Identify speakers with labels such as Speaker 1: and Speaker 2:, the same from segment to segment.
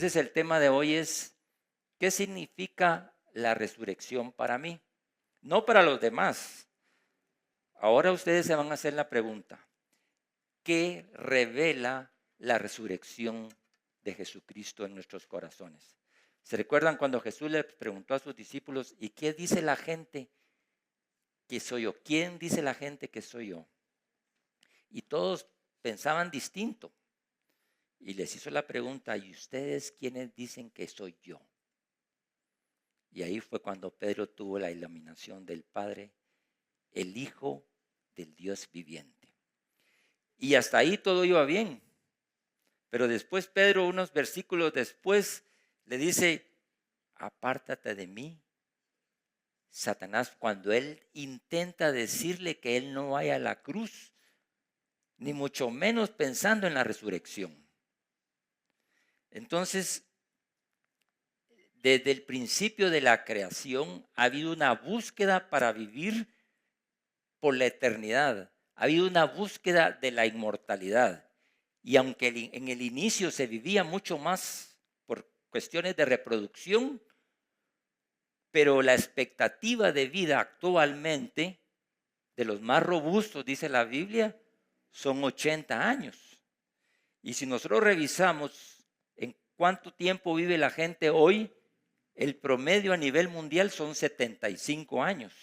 Speaker 1: Entonces el tema de hoy es, ¿qué significa la resurrección para mí? No para los demás. Ahora ustedes se van a hacer la pregunta, ¿qué revela la resurrección de Jesucristo en nuestros corazones? ¿Se recuerdan cuando Jesús le preguntó a sus discípulos, ¿y qué dice la gente que soy yo? ¿Quién dice la gente que soy yo? Y todos pensaban distinto. Y les hizo la pregunta, ¿y ustedes quiénes dicen que soy yo? Y ahí fue cuando Pedro tuvo la iluminación del Padre, el Hijo del Dios viviente. Y hasta ahí todo iba bien. Pero después Pedro, unos versículos después, le dice, apártate de mí, Satanás, cuando él intenta decirle que él no vaya a la cruz, ni mucho menos pensando en la resurrección. Entonces, desde el principio de la creación ha habido una búsqueda para vivir por la eternidad. Ha habido una búsqueda de la inmortalidad. Y aunque en el inicio se vivía mucho más por cuestiones de reproducción, pero la expectativa de vida actualmente de los más robustos, dice la Biblia, son 80 años. Y si nosotros revisamos en cuánto tiempo vive la gente hoy, el promedio a nivel mundial son 75 años.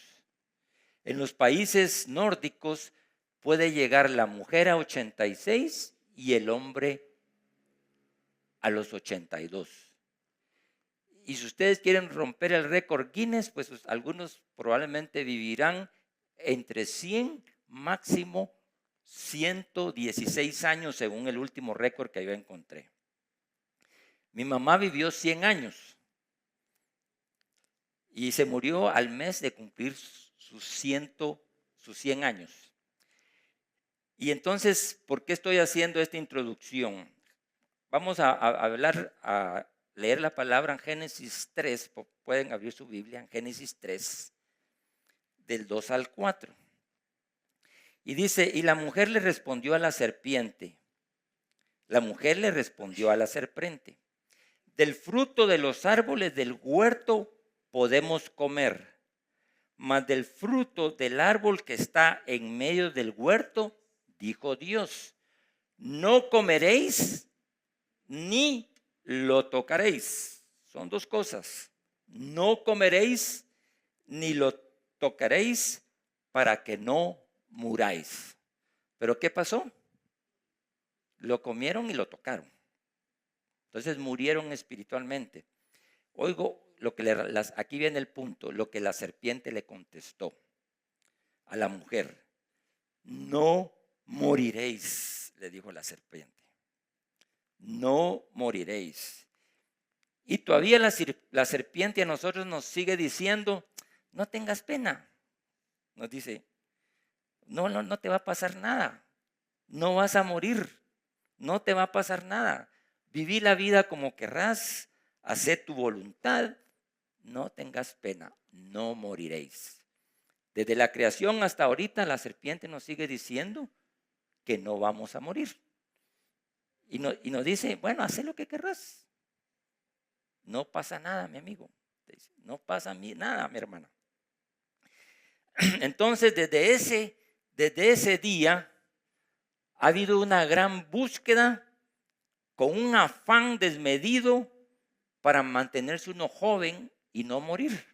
Speaker 1: En los países nórdicos puede llegar la mujer a 86 y el hombre a los 82. Y si ustedes quieren romper el récord Guinness, pues algunos probablemente vivirán entre 100, máximo 116 años, según el último récord que yo encontré. Mi mamá vivió 100 años y se murió al mes de cumplir sus 100 años. Y entonces, ¿por qué estoy haciendo esta introducción? Vamos a leer la palabra en Génesis 3, pueden abrir su Biblia en Génesis 3, del 2 al 4. Y dice, y la mujer le respondió a la serpiente, del fruto de los árboles del huerto podemos comer, mas del fruto del árbol que está en medio del huerto, dijo Dios, no comeréis ni lo tocaréis. Son dos cosas. No comeréis ni lo tocaréis para que no muráis. ¿Pero qué pasó? Lo comieron y lo tocaron. Entonces murieron espiritualmente. Oigo, aquí viene el punto, lo que la serpiente le contestó a la mujer. No moriréis, le dijo la serpiente. No moriréis. Y todavía la serpiente a nosotros nos sigue diciendo, no tengas pena. Nos dice, no te va a pasar nada. No vas a morir. No te va a pasar nada. Viví la vida como querrás. Hacé tu voluntad. No tengas pena. No moriréis. Desde la creación hasta ahorita la serpiente nos sigue diciendo que no vamos a morir. Y nos dice, bueno, haz lo que querrás. No pasa nada, mi amigo. No pasa nada, mi hermana. Entonces, desde ese día ha habido una gran búsqueda con un afán desmedido para mantenerse uno joven y no morir.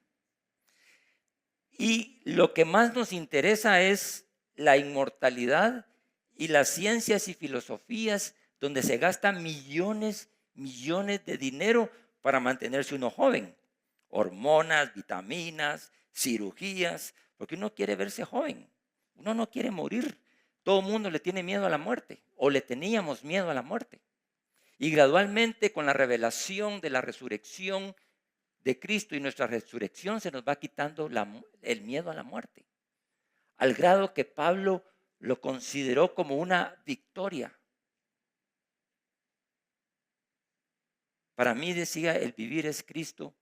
Speaker 1: Y lo que más nos interesa es la inmortalidad y las ciencias y filosofías donde se gastan millones de dinero para mantenerse uno joven. Hormonas, vitaminas, cirugías, porque uno quiere verse joven. Uno no quiere morir. Todo el mundo le tiene miedo a la muerte, o le teníamos miedo a la muerte. Y gradualmente con la revelación de la resurrección de Cristo y nuestra resurrección se nos va quitando el miedo a la muerte. Al grado que Pablo lo consideró como una victoria. Para mí, decía, el vivir es Cristo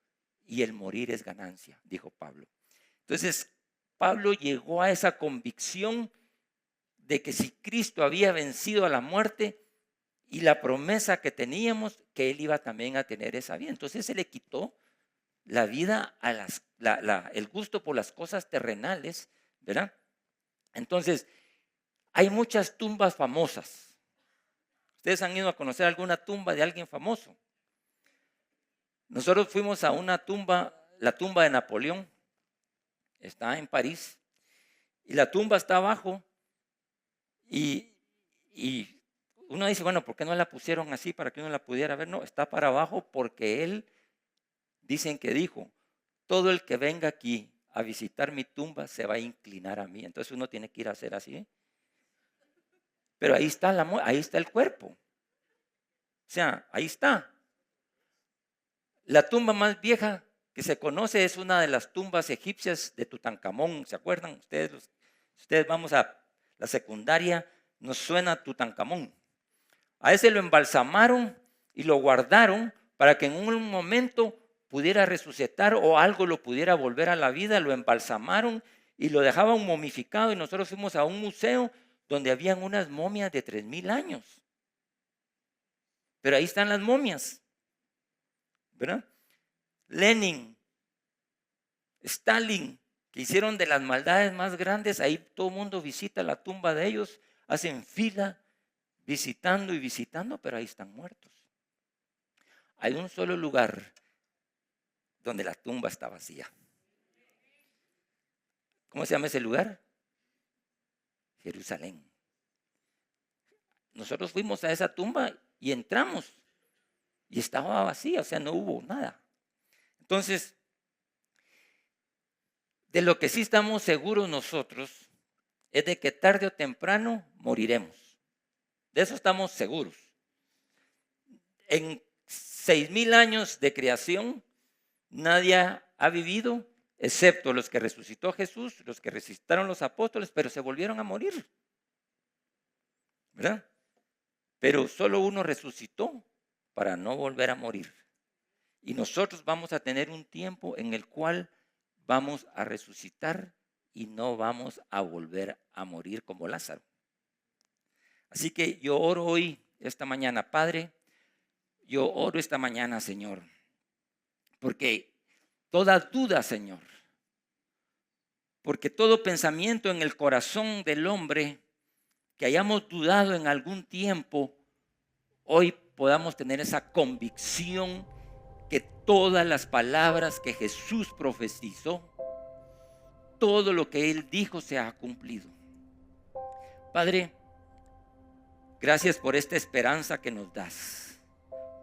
Speaker 1: y el morir es ganancia, dijo Pablo. Entonces, Pablo llegó a esa convicción de que si Cristo había vencido a la muerte y la promesa que teníamos, que él iba también a tener esa vida. Entonces se le quitó la vida a el gusto por las cosas terrenales, ¿verdad? Entonces, hay muchas tumbas famosas. ¿Ustedes han ido a conocer alguna tumba de alguien famoso? Nosotros fuimos a una tumba, la tumba de Napoleón, está en París, y la tumba está abajo, y uno dice, bueno, ¿por qué no la pusieron así para que uno la pudiera ver? No, está para abajo porque él, dicen que dijo, todo el que venga aquí a visitar mi tumba se va a inclinar a mí. Entonces uno tiene que ir a hacer así, ¿eh? Pero ahí está ahí está el cuerpo. O sea, ahí está. La tumba más vieja que se conoce es una de las tumbas egipcias de Tutankamón. ¿Se acuerdan? Ustedes vamos a la secundaria, nos suena Tutankamón. A ese lo embalsamaron y lo guardaron para que en un momento pudiera resucitar o algo lo pudiera volver a la vida. Lo embalsamaron y lo dejaban momificado, y nosotros fuimos a un museo donde habían unas momias de 3000 años. Pero ahí están las momias, ¿verdad? Lenin, Stalin, que hicieron de las maldades más grandes, ahí todo el mundo visita la tumba de ellos, hacen fila visitando y visitando, pero ahí están muertos. Hay un solo lugar donde la tumba está vacía. ¿Cómo se llama ese lugar? Jerusalén. Nosotros fuimos a esa tumba y entramos y estaba vacía, o sea, no hubo nada. Entonces, de lo que sí estamos seguros nosotros es de que tarde o temprano moriremos. De eso estamos seguros. En 6000 años de creación, nadie ha vivido, excepto los que resucitó Jesús, los que resucitaron los apóstoles, pero se volvieron a morir, ¿verdad? Pero solo uno resucitó para no volver a morir. Y nosotros vamos a tener un tiempo en el cual vamos a resucitar y no vamos a volver a morir como Lázaro. Así que yo oro hoy, esta mañana, Padre, yo oro esta mañana, Señor, porque toda duda, Señor, porque todo pensamiento en el corazón del hombre que hayamos dudado en algún tiempo, hoy podamos tener esa convicción que todas las palabras que Jesús profetizó, todo lo que Él dijo se ha cumplido. Padre, gracias por esta esperanza que nos das.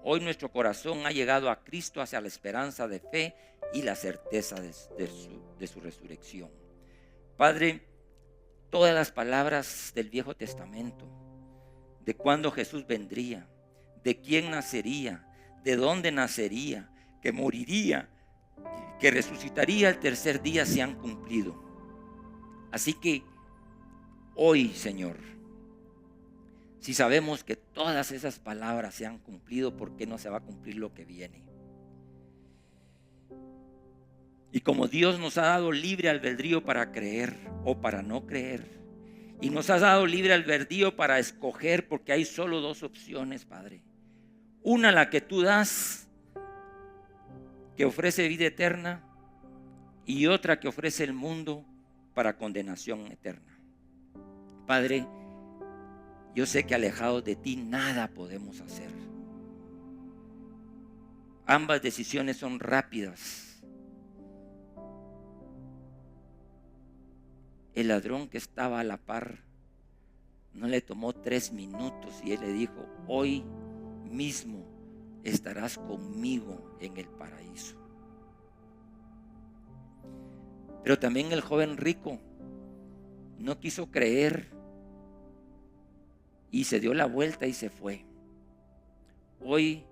Speaker 1: Hoy nuestro corazón ha llegado a Cristo hacia la esperanza de fe y la certeza de su resurrección. Padre, todas las palabras del Viejo Testamento, de cuándo Jesús vendría, de quién nacería, de dónde nacería, que moriría, que resucitaría el tercer día, se han cumplido. Así que hoy, Señor, si sabemos que todas esas palabras se han cumplido, ¿por qué no se va a cumplir lo que viene? Y como Dios nos ha dado libre albedrío para creer o para no creer, y nos has dado libre albedrío para escoger, porque hay solo dos opciones, Padre. Una, la que tú das, que ofrece vida eterna, y otra que ofrece el mundo para condenación eterna. Padre, yo sé que alejados de ti nada podemos hacer. Ambas decisiones son rápidas. El ladrón que estaba a la par no le tomó 3 minutos y él le dijo: hoy mismo estarás conmigo en el paraíso. Pero también el joven rico no quiso creer y se dio la vuelta y se fue. Hoy,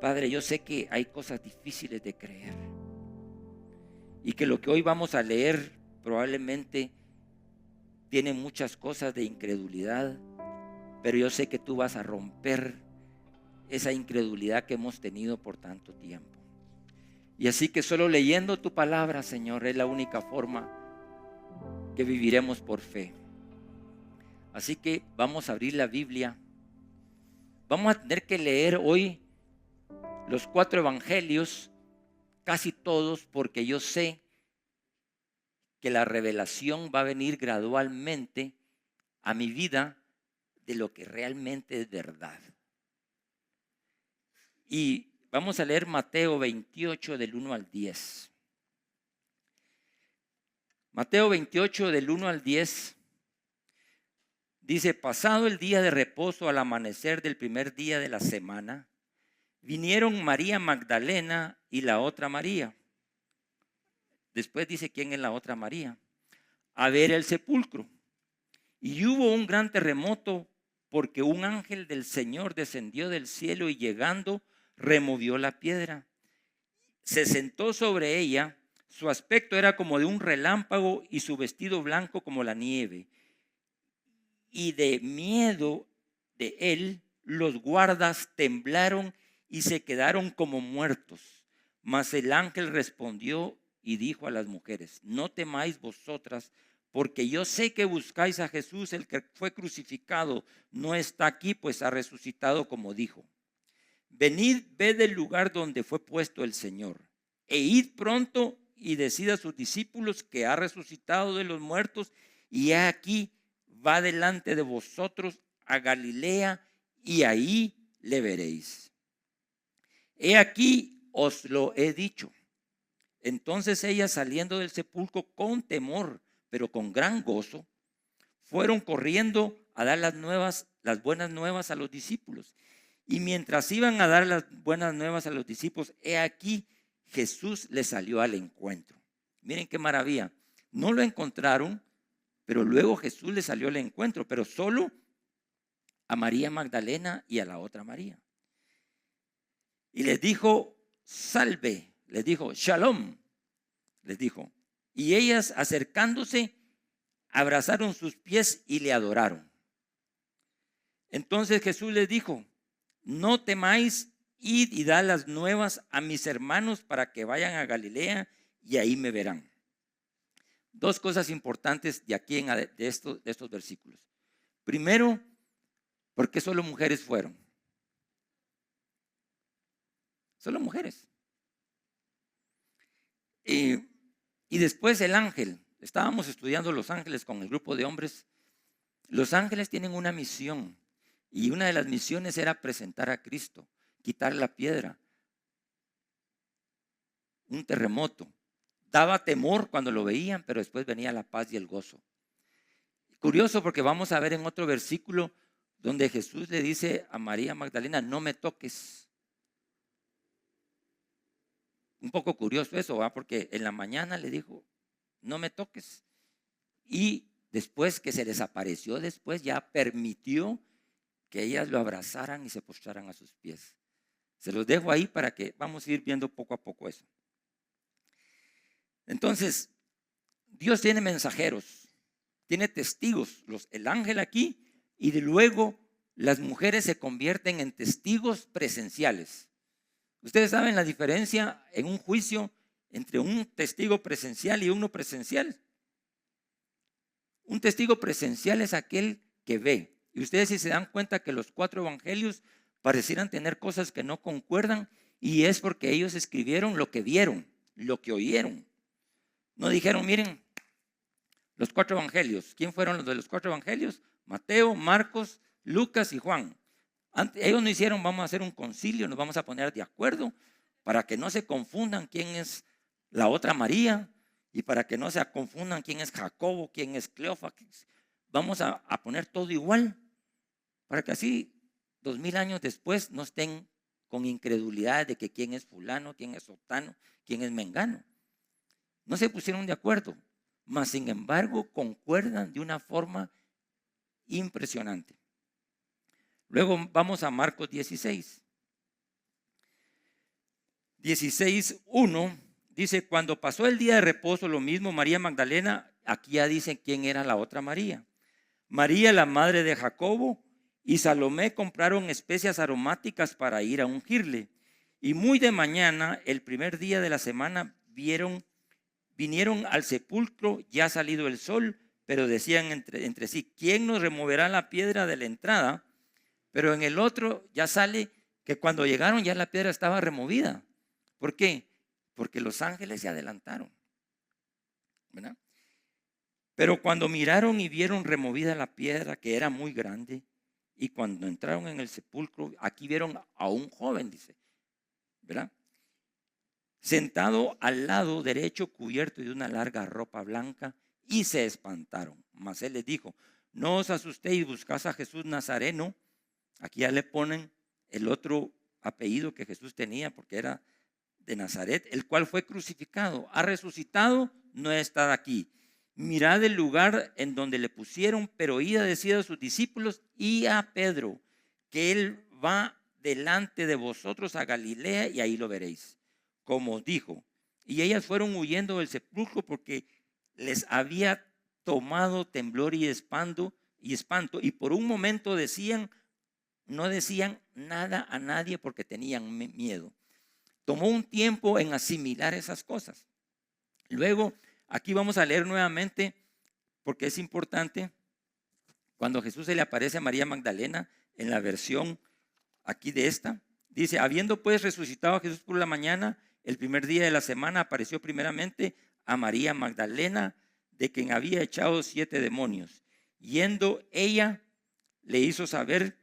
Speaker 1: Padre, yo sé que hay cosas difíciles de creer y que lo que hoy vamos a leer probablemente tiene muchas cosas de incredulidad, pero yo sé que tú vas a romper esa incredulidad que hemos tenido por tanto tiempo. Y así que solo leyendo tu palabra, Señor, es la única forma que viviremos por fe. Así que vamos a abrir la Biblia vamos a tener que leer hoy los 4 evangelios, casi todos, porque yo sé que la revelación va a venir gradualmente a mi vida de lo que realmente es verdad. Y vamos a leer Mateo 28 del 1 al 10. Mateo 28 del 1 al 10 dice: pasado el día de reposo al amanecer del primer día de la semana, vinieron María Magdalena y la otra María. Después dice quién es la otra María. A ver el sepulcro. Y hubo un gran terremoto, porque un ángel del Señor descendió del cielo y llegando removió la piedra. Se sentó sobre ella. Su aspecto era como de un relámpago y su vestido blanco como la nieve. Y de miedo de él, los guardas temblaron y se quedaron como muertos. Mas el ángel respondió y dijo a las mujeres: no temáis vosotras, porque yo sé que buscáis a Jesús, el que fue crucificado. No está aquí, pues ha resucitado como dijo. Venid, ved el lugar donde fue puesto el Señor, e id pronto y decid a sus discípulos que ha resucitado de los muertos, y he aquí va delante de vosotros a Galilea, y ahí le veréis. He aquí os lo he dicho. Entonces ellas, saliendo del sepulcro con temor, pero con gran gozo, fueron corriendo a dar las buenas nuevas a los discípulos. Y mientras iban a dar las buenas nuevas a los discípulos, he aquí Jesús les salió al encuentro. Miren qué maravilla. No lo encontraron, pero luego Jesús les salió al encuentro, pero solo a María Magdalena y a la otra María. Y les dijo: salve, les dijo, shalom, les dijo. Y ellas, acercándose, abrazaron sus pies y le adoraron. Entonces Jesús les dijo: no temáis, id y dad las nuevas a mis hermanos para que vayan a Galilea y ahí me verán. Dos cosas importantes de aquí de estos versículos. Primero, ¿por qué solo mujeres fueron? Solo mujeres. Y después el ángel. Estábamos estudiando los ángeles con el grupo de hombres. Los ángeles tienen una misión. Y una de las misiones era presentar a Cristo, quitar la piedra. Un terremoto. Daba temor cuando lo veían, pero después venía la paz y el gozo. Curioso, porque vamos a ver en otro versículo donde Jesús le dice a María Magdalena: no me toques. Un poco curioso eso, ¿va? Porque en la mañana le dijo: no me toques. Y después que se desapareció, después ya permitió que ellas lo abrazaran y se postraran a sus pies. Se los dejo ahí para que vamos a ir viendo poco a poco eso. Entonces, Dios tiene mensajeros, tiene testigos, el ángel aquí, y de luego las mujeres se convierten en testigos presenciales. Ustedes saben la diferencia en un juicio entre un testigo presencial y uno presencial. Un testigo presencial es aquel que ve. Y ustedes, si se dan cuenta que los 4 evangelios parecieran tener cosas que no concuerdan, y es porque ellos escribieron lo que vieron, lo que oyeron. No dijeron: miren, los 4 evangelios. ¿Quién fueron los de los 4 evangelios? Mateo, Marcos, Lucas y Juan. Ellos no hicieron: vamos a hacer un concilio, nos vamos a poner de acuerdo para que no se confundan quién es la otra María, y para que no se confundan quién es Jacobo, quién es Cleofas. Vamos a poner todo igual, para que así 2000 años después no estén con incredulidad de que quién es fulano, quién es sotano, quién es mengano. No se pusieron de acuerdo, mas sin embargo concuerdan de una forma impresionante. Luego vamos a Marcos 16. 16:1 dice: cuando pasó el día de reposo, lo mismo María Magdalena, aquí ya dicen quién era la otra María. María, la madre de Jacobo, y Salomé compraron especias aromáticas para ir a ungirle. Y muy de mañana, el primer día de la semana, vinieron al sepulcro ya salido el sol, pero decían entre sí: ¿quién nos removerá la piedra de la entrada? Pero en el otro ya sale que cuando llegaron ya la piedra estaba removida. ¿Por qué? Porque los ángeles se adelantaron, ¿verdad? Pero cuando miraron y vieron removida la piedra, que era muy grande, y cuando entraron en el sepulcro, aquí vieron a un joven, dice, ¿verdad? Sentado al lado derecho, cubierto de una larga ropa blanca, y se espantaron. Mas él les dijo: no os asustéis, buscad a Jesús Nazareno. Aquí ya le ponen el otro apellido que Jesús tenía, porque era de Nazaret, el cual fue crucificado. Ha resucitado, no está aquí. Mirad el lugar en donde le pusieron, pero id a decir a sus discípulos y a Pedro que él va delante de vosotros a Galilea, y ahí lo veréis, como os dijo. Y ellas fueron huyendo del sepulcro porque les había tomado temblor y espanto, y por un momento no decían nada a nadie porque tenían miedo. Tomó un tiempo en asimilar esas cosas. Luego, aquí vamos a leer nuevamente, porque es importante, cuando Jesús se le aparece a María Magdalena, en la versión aquí de esta, dice: habiendo pues resucitado a Jesús por la mañana, el primer día de la semana, apareció primeramente a María Magdalena, de quien había echado 7 demonios. Yendo ella, le hizo saber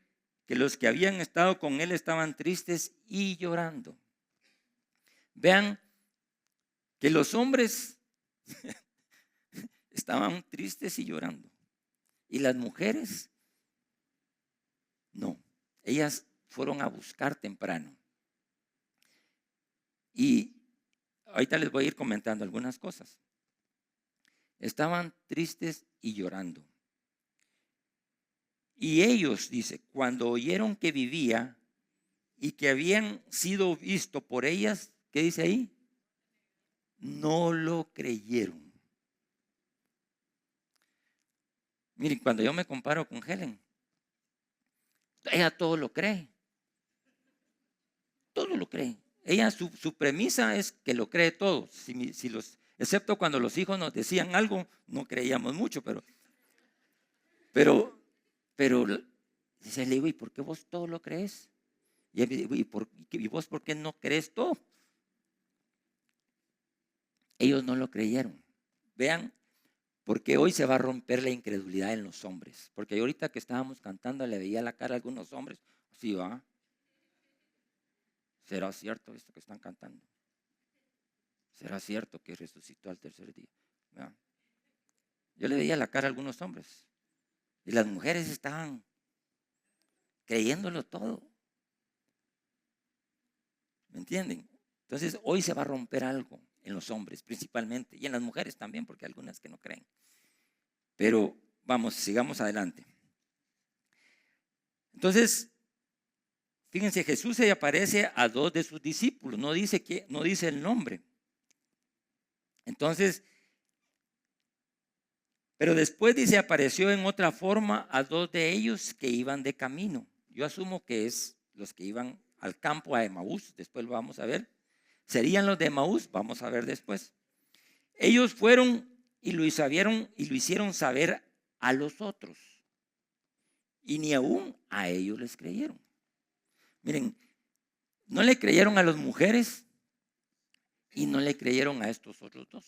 Speaker 1: que los que habían estado con él estaban tristes y llorando. Vean que los hombres estaban tristes y llorando, y las mujeres no. Ellas fueron a buscar temprano. Y ahorita les voy a ir comentando algunas cosas. Estaban tristes y llorando. Y ellos, dice, cuando oyeron que vivía y que habían sido vistos por ellas, ¿qué dice ahí? No lo creyeron. Miren, cuando yo me comparo con Helen, ella todo lo cree. Todo lo cree. Ella, su premisa es que lo cree todo. Excepto cuando los hijos nos decían algo, no creíamos mucho, pero dice, le digo, ¿y por qué vos todo lo crees? ¿Y vos por qué no crees todo? Ellos no lo creyeron. Vean, porque hoy se va a romper la incredulidad en los hombres. Porque ahorita que estábamos cantando le veía la cara a algunos hombres. Sí, va. ¿Será cierto esto que están cantando? ¿Será cierto que resucitó al tercer día? ¿Verdad? Yo le veía la cara a algunos hombres. Y las mujeres estaban creyéndolo todo. ¿Me entienden? Entonces hoy se va a romper algo en los hombres principalmente, y en las mujeres también, porque hay algunas que no creen. Pero vamos, sigamos adelante. Entonces, fíjense, Jesús se aparece a 2 de sus discípulos, no dice el nombre. Entonces, pero después dice, apareció en otra forma a 2 de ellos que iban de camino. Yo asumo que es los que iban al campo, a Emaús, después lo vamos a ver. ¿Serían los de Emaús? Vamos a ver después. Ellos fueron y lo hicieron saber a los otros, y ni aún a ellos les creyeron. Miren, no le creyeron a las mujeres y no le creyeron a estos otros 2.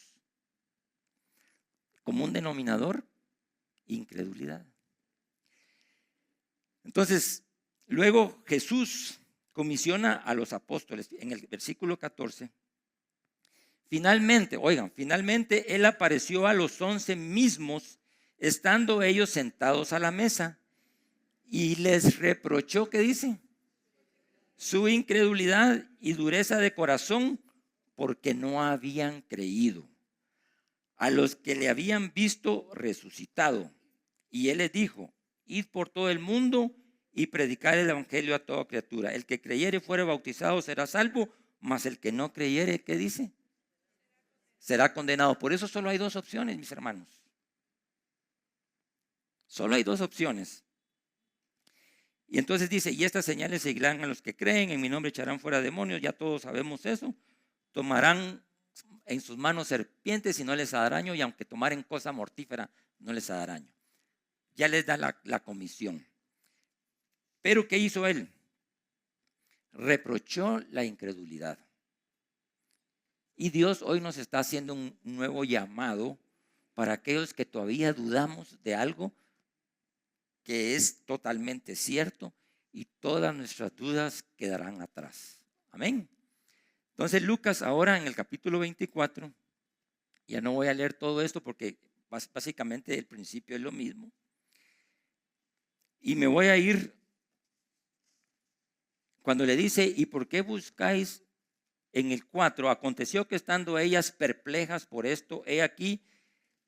Speaker 1: Como un denominador, incredulidad. Entonces, luego Jesús comisiona a los apóstoles en el versículo 14. Finalmente Él apareció a los 11 mismos, estando ellos sentados a la mesa, y les reprochó, ¿qué dice? Su incredulidad y dureza de corazón, porque no habían creído a los que le habían visto resucitado. Y Él les dijo: id por todo el mundo y predicar el evangelio a toda criatura. El que creyere y fuere bautizado será salvo, mas el que no creyere, ¿qué dice? Será condenado. Por eso solo hay 2 opciones, mis hermanos. Solo hay 2 opciones. Y entonces dice: y estas señales seguirán a los que creen, en mi nombre echarán fuera demonios. Ya todos sabemos eso. Tomarán en sus manos serpientes y no les hará daño, y aunque tomaren cosa mortífera no les hará daño. Ya les da la comisión. Pero ¿qué hizo él? Reprochó la incredulidad. Y Dios hoy nos está haciendo un nuevo llamado para aquellos que todavía dudamos de algo que es totalmente cierto, y todas nuestras dudas quedarán atrás. Amén. Entonces Lucas ahora en el capítulo 24, ya no voy a leer todo esto porque básicamente el principio es lo mismo. Y me voy a ir cuando le dice, ¿y por qué buscáis? En el 4, aconteció que estando ellas perplejas por esto, he aquí,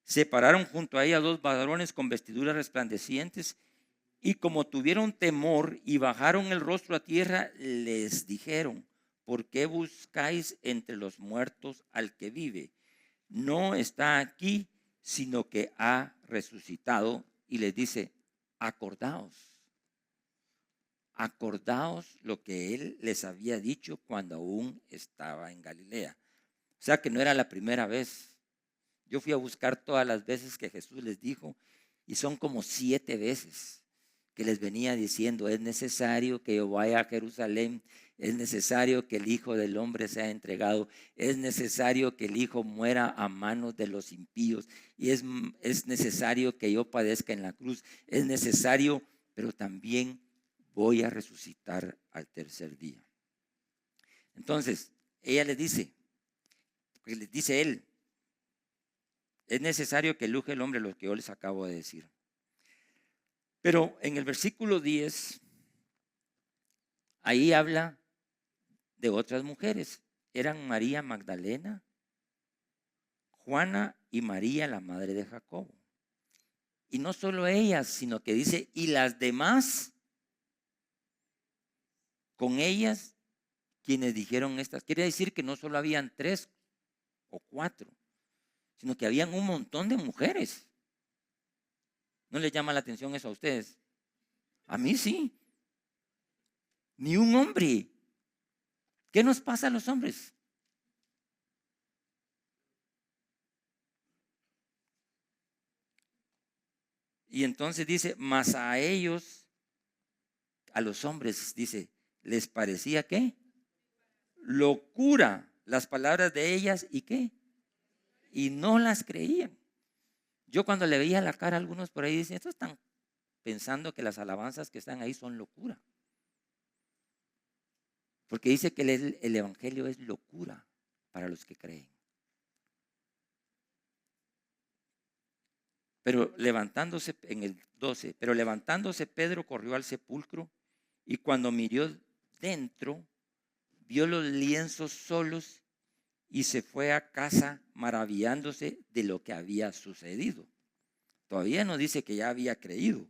Speaker 1: se pararon junto a ella dos varones con vestiduras resplandecientes, y como tuvieron temor y bajaron el rostro a tierra, les dijeron, ¿por qué buscáis entre los muertos al que vive? No está aquí, sino que ha resucitado. Y les dice, acordaos lo que él les había dicho cuando aún estaba en Galilea. O sea que no era la primera vez. Yo fui a buscar todas las veces que Jesús les dijo, y son como 7 veces que les venía diciendo, es necesario que yo vaya a Jerusalén, es necesario que el Hijo del Hombre sea entregado, es necesario que el Hijo muera a manos de los impíos, y es necesario que yo padezca en la cruz, es necesario, pero también voy a resucitar al tercer día. Entonces, ella le dice, porque le dice él, es necesario que eluje el hombre, lo que yo les acabo de decir. Pero en el versículo 10, ahí habla de otras mujeres. Eran María Magdalena, Juana y María, la madre de Jacobo. Y no solo ellas, sino que dice, y las demás, con ellas, quienes dijeron estas. Quiere decir que no solo habían 3 o 4, sino que habían un montón de mujeres. ¿No les llama la atención eso a ustedes? A mí sí. Ni un hombre. ¿Qué nos pasa a los hombres? Y entonces dice, mas a ellos, a los hombres, dice, les parecía ¿qué? Locura las palabras de ellas, ¿y qué? Y no las creían. Yo cuando le veía la cara a algunos por ahí, dicen, estos están pensando que las alabanzas que están ahí son locura. Porque dice que el evangelio es locura para los que creen. Pero levantándose, en el 12, pero levantándose Pedro corrió al sepulcro, y cuando miró dentro, vio los lienzos solos, y se fue a casa maravillándose de lo que había sucedido. Todavía no dice que ya había creído,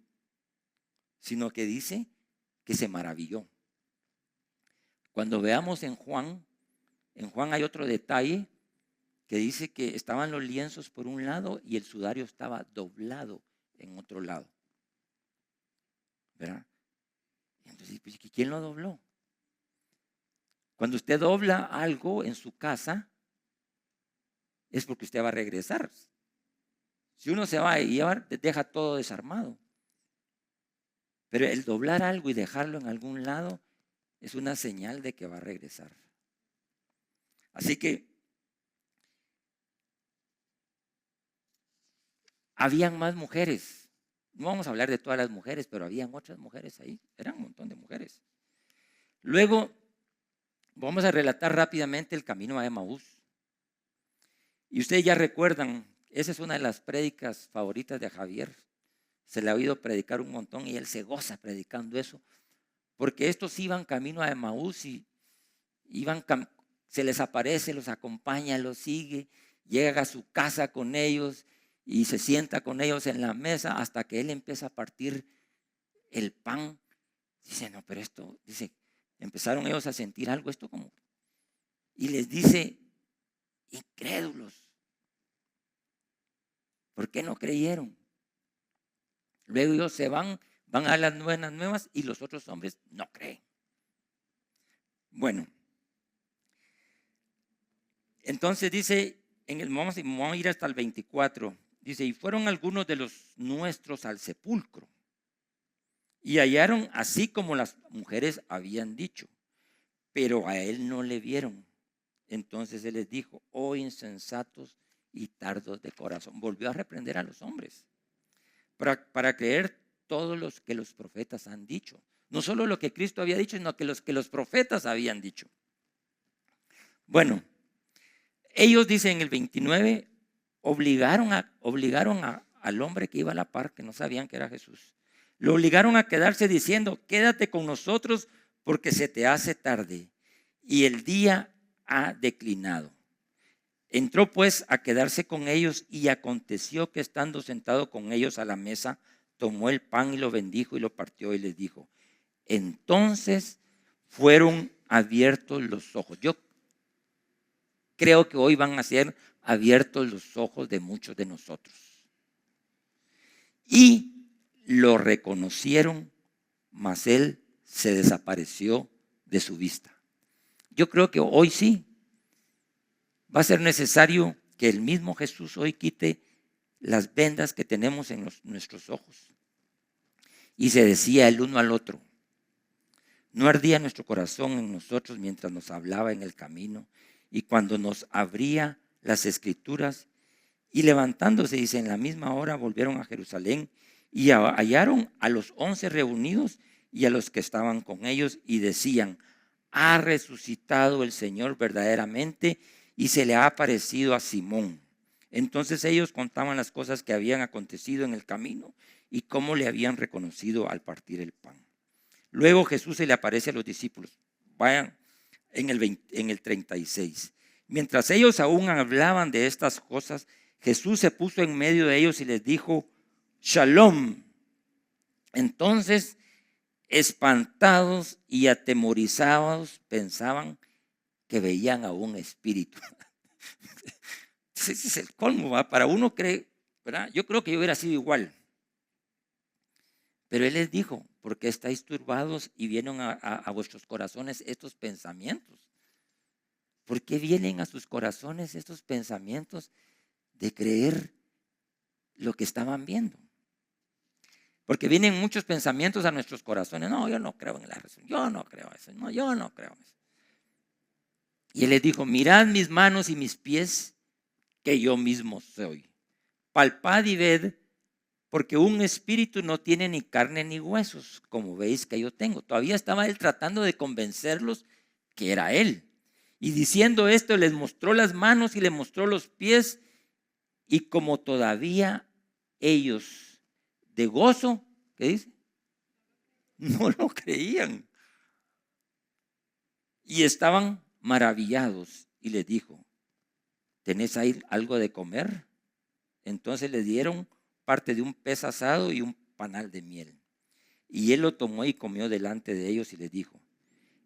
Speaker 1: sino que dice que se maravilló. Cuando veamos en Juan hay otro detalle que dice que estaban los lienzos por un lado y el sudario estaba doblado en otro lado. ¿Verdad? Entonces, ¿quién lo dobló? Cuando usted dobla algo en su casa, es porque usted va a regresar. Si uno se va a llevar, deja todo desarmado. Pero el doblar algo y dejarlo en algún lado es una señal de que va a regresar. Así que habían más mujeres. No vamos a hablar de todas las mujeres, pero habían otras mujeres ahí. Eran un montón de mujeres. Luego vamos a relatar rápidamente el camino a Emaús. Y ustedes ya recuerdan, esa es una de las prédicas favoritas de Javier. Se le ha oído predicar un montón y él se goza predicando eso. Porque estos iban camino a Emaús y se les aparece, los acompaña, los sigue, llega a su casa con ellos y se sienta con ellos en la mesa hasta que él empieza a partir el pan. Dice, no, pero esto, dice, empezaron ellos a sentir algo, esto como, y les dice, incrédulos, ¿por qué no creyeron? Luego ellos se van a las buenas nuevas y los otros hombres no creen. Bueno, entonces dice, vamos a ir hasta el 24, dice, y fueron algunos de los nuestros al sepulcro, Y hallaron así como las mujeres habían dicho, pero a él no le vieron. Entonces él les dijo: oh insensatos y tardos de corazón. Volvió a reprender a los hombres para creer todos los que los profetas han dicho. No solo lo que Cristo había dicho, sino que los profetas habían dicho. Bueno, ellos dicen en el 29, obligaron al hombre que iba a la par, que no sabían que era Jesús. Lo obligaron a quedarse diciendo: quédate con nosotros porque se te hace tarde y el día ha declinado. Entró pues a quedarse con ellos, y aconteció que estando sentado con ellos a la mesa, tomó el pan y lo bendijo y lo partió y les dijo. Entonces fueron abiertos los ojos. Yo creo que hoy van a ser abiertos los ojos de muchos de nosotros. Y lo reconocieron, mas él se desapareció de su vista. Yo creo que hoy sí va a ser necesario que el mismo Jesús hoy quite las vendas que tenemos en nuestros ojos. Y se decía el uno al otro: ¿no ardía nuestro corazón en nosotros mientras nos hablaba en el camino y cuando nos abría las escrituras? Y levantándose, dice, en la misma hora volvieron a Jerusalén y hallaron a los 11 reunidos y a los que estaban con ellos, y decían: ha resucitado el Señor verdaderamente y se le ha aparecido a Simón. Entonces ellos contaban las cosas que habían acontecido en el camino y cómo le habían reconocido al partir el pan. Luego Jesús se le aparece a los discípulos. Vayan en el 36. Mientras ellos aún hablaban de estas cosas, Jesús se puso en medio de ellos y les dijo: Shalom. Entonces, espantados y atemorizados, pensaban que veían a un espíritu. Ese es el colmo, ¿va? Para uno cree, ¿verdad? Yo creo que yo hubiera sido igual. Pero él les dijo: ¿por qué estáis turbados y vienen a vuestros corazones estos pensamientos? ¿Por qué vienen a sus corazones estos pensamientos de creer lo que estaban viendo? Porque vienen muchos pensamientos a nuestros corazones. No, yo no creo en la resurrección. Yo no creo eso. No, yo no creo eso. Y él les dijo: mirad mis manos y mis pies, que yo mismo soy. Palpad y ved, porque un espíritu no tiene ni carne ni huesos, como veis que yo tengo. Todavía estaba él tratando de convencerlos que era él. Y diciendo esto, les mostró las manos y les mostró los pies. Y como todavía ellos de gozo, ¿qué dice? No lo creían. Y estaban maravillados. Y les dijo: ¿tenés ahí algo de comer? Entonces le dieron parte de un pez asado y un panal de miel. Y él lo tomó y comió delante de ellos y les dijo: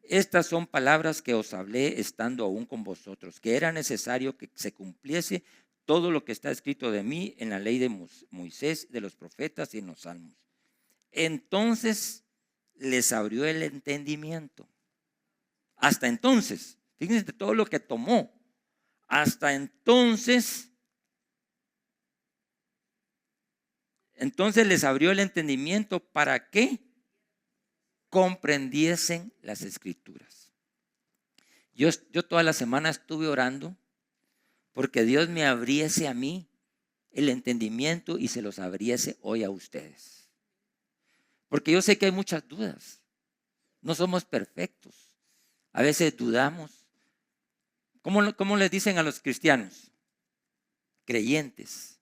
Speaker 1: estas son palabras que os hablé estando aún con vosotros, que era necesario que se cumpliese todo lo que está escrito de mí en la ley de Moisés, de los profetas y en los salmos. Entonces les abrió el entendimiento. Hasta entonces, fíjense todo lo que tomó. Hasta entonces les abrió el entendimiento para que comprendiesen las escrituras. Yo toda la semana estuve orando porque Dios me abriese a mí el entendimiento y se los abriese hoy a ustedes. Porque yo sé que hay muchas dudas. No somos perfectos. A veces dudamos. ¿Cómo les dicen a los cristianos? Creyentes,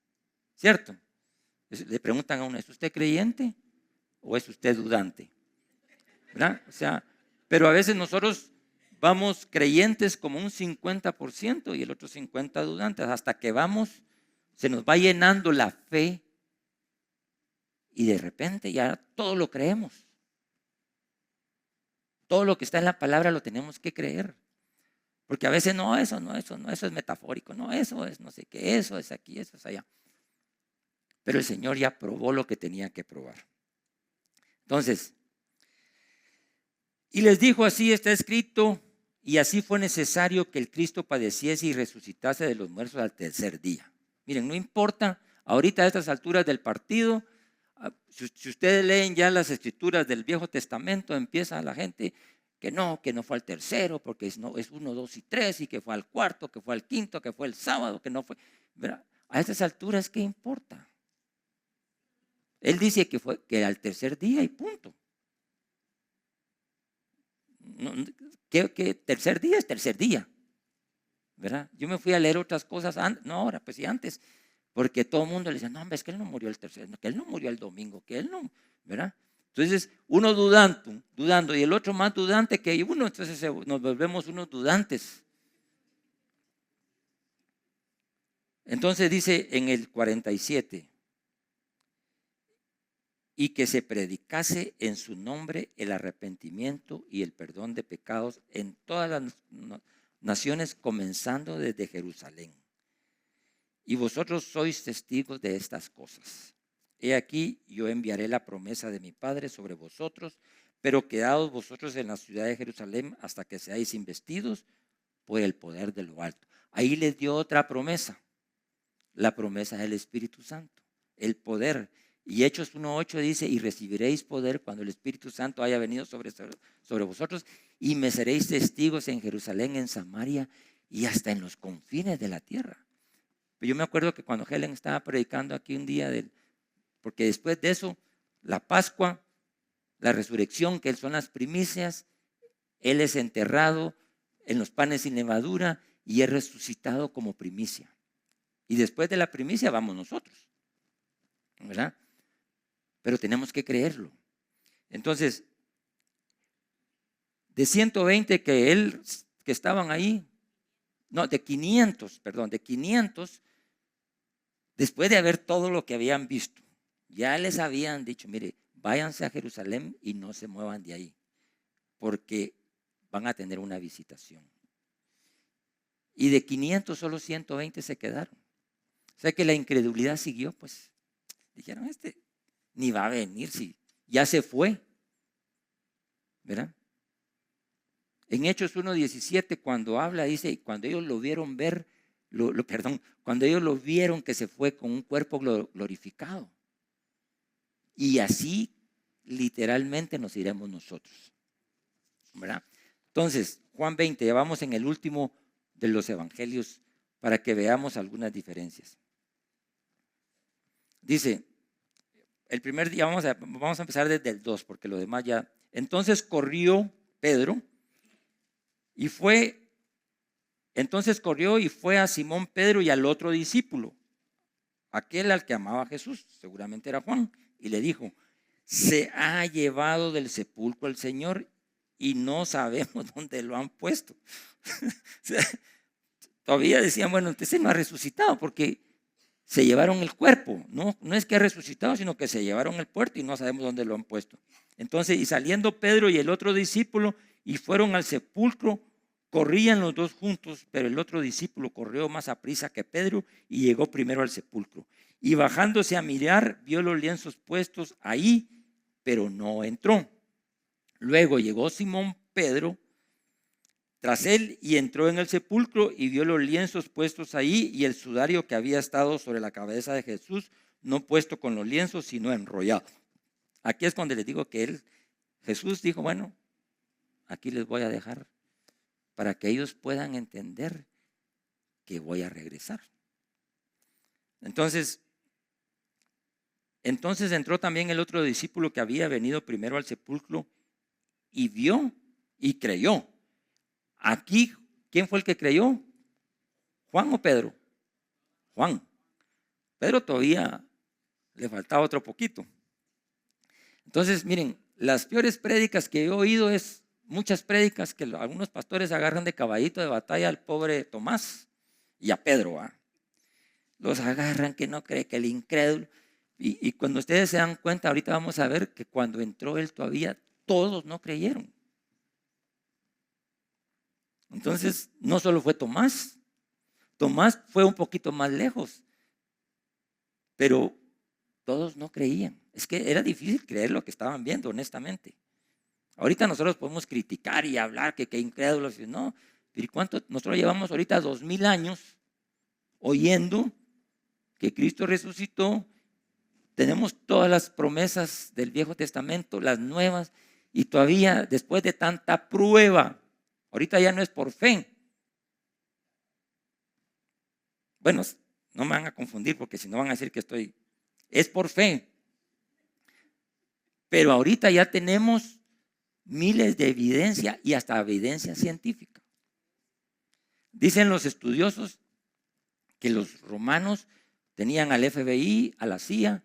Speaker 1: ¿cierto? Le preguntan a uno: ¿es usted creyente o es usted dudante? ¿Verdad? O sea, pero a veces nosotros vamos creyentes como un 50% y el otro 50% dudantes, hasta que se nos va llenando la fe y de repente ya todo lo creemos. Todo lo que está en la palabra lo tenemos que creer. Porque a veces eso es metafórico, eso es no sé qué, eso es aquí, eso es allá. Pero el Señor ya probó lo que tenía que probar. Entonces, y les dijo: así está escrito, y así fue necesario que el Cristo padeciese y resucitase de los muertos al tercer día. Miren, no importa ahorita a estas alturas del partido, Si ustedes leen ya las escrituras del Viejo Testamento, empieza la gente que no fue al tercero, porque es 1, 2 y 3, y que fue al cuarto, que fue al quinto, que fue el sábado, que no fue. ¿Verdad? A estas alturas, ¿qué importa? Él dice que al tercer día y punto. ¿Qué tercer día es tercer día? ¿Verdad? Yo me fui a leer otras cosas, ahora, pues sí, antes, porque todo el mundo le decía, no, hombre, es que él no murió el tercer, que él no murió el domingo, que él no, ¿verdad? Entonces, uno dudando, y el otro más dudante que uno, entonces nos volvemos unos dudantes. Entonces dice en el 47, y que se predicase en su nombre el arrepentimiento y el perdón de pecados en todas las naciones, comenzando desde Jerusalén. Y vosotros sois testigos de estas cosas. He aquí, yo enviaré la promesa de mi Padre sobre vosotros, pero quedaos vosotros en la ciudad de Jerusalén hasta que seáis investidos por el poder de lo alto. Ahí les dio otra promesa, la promesa del Espíritu Santo, el poder. Y Hechos 1:8 dice, y recibiréis poder cuando el Espíritu Santo haya venido sobre vosotros, y me seréis testigos en Jerusalén, en Samaria y hasta en los confines de la tierra. Pero yo me acuerdo que cuando Helen estaba predicando aquí un día, porque después de eso, la Pascua, la resurrección, que son las primicias, Él es enterrado en los panes sin levadura y es resucitado como primicia. Y después de la primicia vamos nosotros, ¿verdad? Pero tenemos que creerlo. Entonces, de 120 que estaban ahí, de 500, después de haber todo lo que habían visto, ya les habían dicho, mire, váyanse a Jerusalén y no se muevan de ahí, porque van a tener una visitación. Y de 500 solo 120 se quedaron. O sea que la incredulidad siguió, pues dijeron, ni va a venir, si ya se fue, ¿verdad? En Hechos 1:17, cuando habla, dice, cuando ellos lo vieron cuando ellos lo vieron que se fue con un cuerpo glorificado. Y así literalmente nos iremos nosotros, ¿verdad? Entonces, Juan 20, ya vamos en el último de los evangelios para que veamos algunas diferencias. Dice, el primer día, vamos a empezar desde el 2, porque lo demás ya. Entonces corrió Pedro y fue a Simón Pedro y al otro discípulo, aquel al que amaba Jesús, seguramente era Juan, y le dijo, se ha llevado del sepulcro el Señor y no sabemos dónde lo han puesto. Todavía decían, bueno, entonces no ha resucitado porque se llevaron el cuerpo. No es que ha resucitado, sino que se llevaron el cuerpo y no sabemos dónde lo han puesto. Entonces, y saliendo Pedro y el otro discípulo y fueron al sepulcro, corrían los dos juntos, pero el otro discípulo corrió más aprisa que Pedro y llegó primero al sepulcro. Y bajándose a mirar, vio los lienzos puestos ahí, pero no entró. Luego llegó Simón Pedro tras él y entró en el sepulcro y vio los lienzos puestos ahí y el sudario que había estado sobre la cabeza de Jesús, no puesto con los lienzos, sino enrollado. Aquí es cuando les digo que Jesús dijo, bueno, aquí les voy a dejar para que ellos puedan entender que voy a regresar. Entonces entró también el otro discípulo que había venido primero al sepulcro y vio y creyó. Aquí, ¿quién fue el que creyó? ¿Juan o Pedro? Juan. Pedro todavía le faltaba otro poquito. Entonces, miren, las peores prédicas que he oído es muchas prédicas que algunos pastores agarran de caballito de batalla al pobre Tomás y a Pedro. Los agarran que no cree, que el incrédulo. Y cuando ustedes se dan cuenta, ahorita vamos a ver que cuando entró él todavía todos no creyeron. Entonces, no solo fue Tomás fue un poquito más lejos, pero todos no creían. Es que era difícil creer lo que estaban viendo, honestamente. Ahorita nosotros podemos criticar y hablar que incrédulos, no, pero ¿cuánto? Nosotros llevamos ahorita 2000 años oyendo que Cristo resucitó Tenemos todas las promesas del Viejo Testamento, las nuevas, y todavía después de tanta prueba, ahorita ya no es por fe. Bueno, no me van a confundir porque si no van a decir que es por fe. Pero ahorita ya tenemos miles de evidencia y hasta evidencia científica. Dicen los estudiosos que los romanos tenían al FBI, a la CIA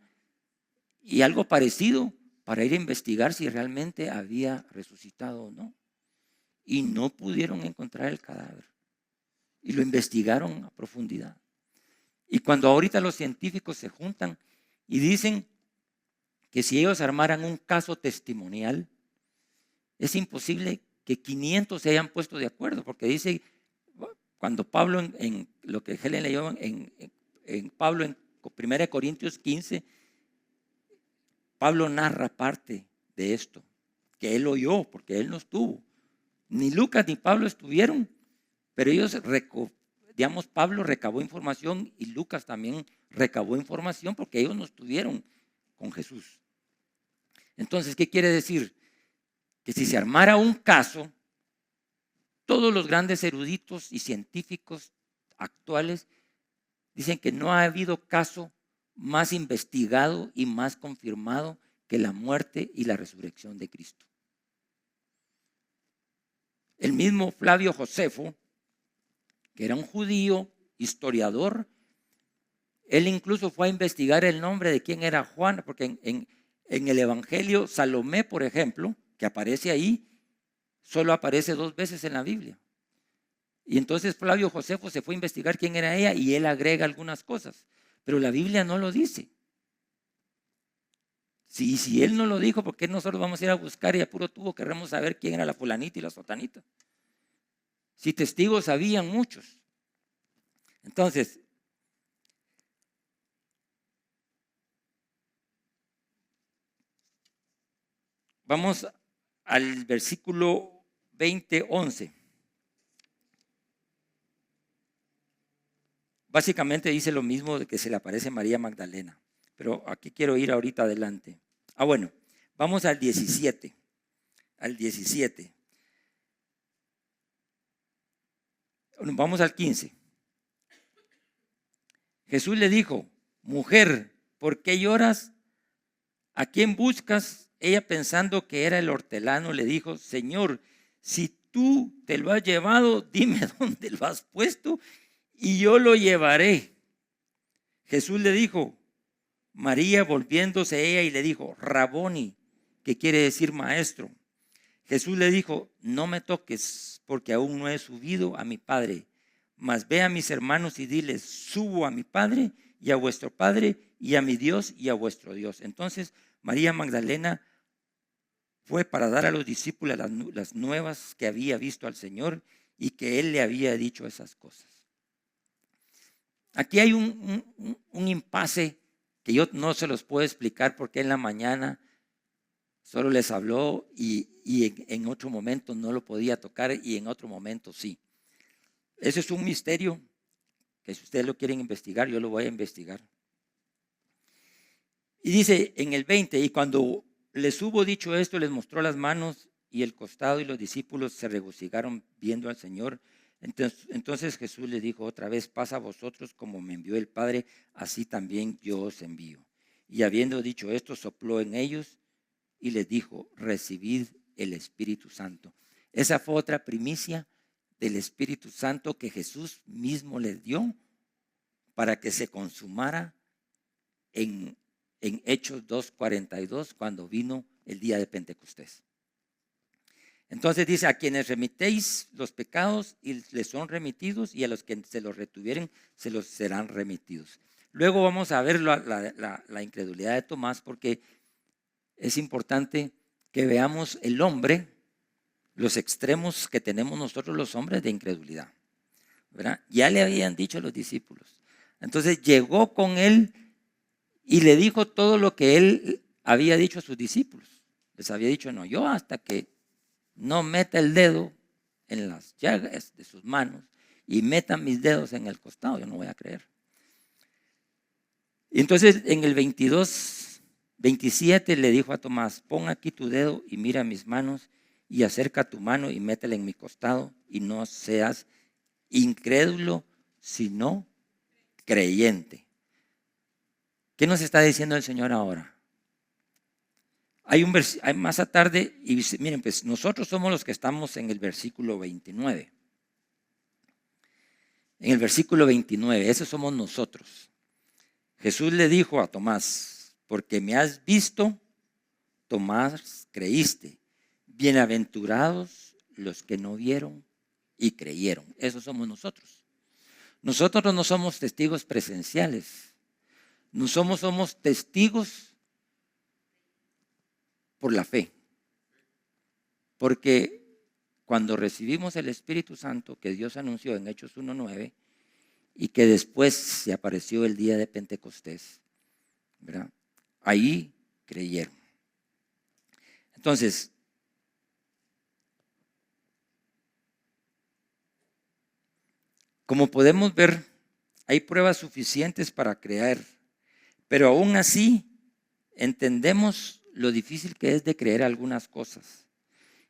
Speaker 1: y algo parecido para ir a investigar si realmente había resucitado o no. Y no pudieron encontrar el cadáver. Y lo investigaron a profundidad. Y cuando ahorita los científicos se juntan y dicen que si ellos armaran un caso testimonial, es imposible que 500 se hayan puesto de acuerdo, porque dice, cuando Pablo en lo que Helen leyó en Pablo en 1 Corintios 15, Pablo narra parte de esto, que él oyó, porque él no estuvo. Ni Lucas ni Pablo estuvieron, pero ellos, digamos, Pablo recabó información y Lucas también recabó información porque ellos no estuvieron con Jesús. Entonces, ¿qué quiere decir? Que si se armara un caso, todos los grandes eruditos y científicos actuales dicen que no ha habido caso más investigado y más confirmado que la muerte y la resurrección de Cristo. El mismo Flavio Josefo, que era un judío, historiador, él incluso fue a investigar el nombre de quién era Juan, porque en el Evangelio Salomé, por ejemplo, que aparece ahí, solo aparece 2 veces en la Biblia. Y entonces Flavio Josefo se fue a investigar quién era ella y él agrega algunas cosas, pero la Biblia no lo dice. Si él no lo dijo, ¿por qué nosotros vamos a ir a buscar y a puro tubo queremos saber quién era la fulanita y la sotanita? Si testigos habían muchos. Entonces, vamos al versículo 20:11. Básicamente dice lo mismo de que se le aparece María Magdalena, pero aquí quiero ir ahorita adelante. Bueno, vamos al 17. Vamos al 15. Jesús le dijo, mujer, ¿por qué lloras? ¿A quién buscas? Ella, pensando que era el hortelano, le dijo, Señor, si tú te lo has llevado, dime dónde lo has puesto y yo lo llevaré. Jesús le dijo, María, volviéndose ella y le dijo, Raboni, que quiere decir maestro. Jesús le dijo, no me toques porque aún no he subido a mi Padre, mas ve a mis hermanos y diles, subo a mi Padre y a vuestro Padre y a mi Dios y a vuestro Dios. Entonces María Magdalena fue para dar a los discípulos las nuevas que había visto al Señor y que Él le había dicho esas cosas. Aquí hay un impasse que yo no se los puedo explicar porque en la mañana solo les habló y en otro momento no lo podía tocar y en otro momento sí. Eso es un misterio que si ustedes lo quieren investigar, yo lo voy a investigar. Y dice en el 20, y cuando les hubo dicho esto, les mostró las manos y el costado y los discípulos se regocijaron viendo al Señor. Entonces Jesús les dijo otra vez, pasa a vosotros como me envió el Padre, así también yo os envío. Y habiendo dicho esto, sopló en ellos y les dijo, recibid el Espíritu Santo. Esa fue otra primicia del Espíritu Santo que Jesús mismo les dio para que se consumara en Hechos 2:42 cuando vino el día de Pentecostés. Entonces dice, a quienes remitéis los pecados y les son remitidos y a los que se los retuvieren se los serán remitidos. Luego vamos a ver la incredulidad de Tomás porque es importante que veamos el hombre, los extremos que tenemos nosotros los hombres de incredulidad, ¿verdad? Ya le habían dicho a los discípulos. Entonces llegó con él y le dijo todo lo que él había dicho a sus discípulos. Les había dicho, no, yo hasta que no meta el dedo en las llagas de sus manos y meta mis dedos en el costado, yo no voy a creer. Y entonces en el 27 le dijo a Tomás, pon aquí tu dedo y mira mis manos y acerca tu mano y métela en mi costado y no seas incrédulo, sino creyente. ¿Qué nos está diciendo el Señor ahora? Hay más a tarde, y miren, pues nosotros somos los que estamos en el versículo 29. En el versículo 29, esos somos nosotros. Jesús le dijo a Tomás, porque me has visto, Tomás, creíste. Bienaventurados los que no vieron y creyeron. Esos somos nosotros. Nosotros no somos testigos presenciales. No somos testigos por la fe. Porque cuando recibimos el Espíritu Santo que Dios anunció en Hechos 1:9 y que después se apareció el día de Pentecostés, ¿verdad? Ahí creyeron. Entonces, como podemos ver, hay pruebas suficientes para creer, pero aún así entendemos lo difícil que es de creer algunas cosas.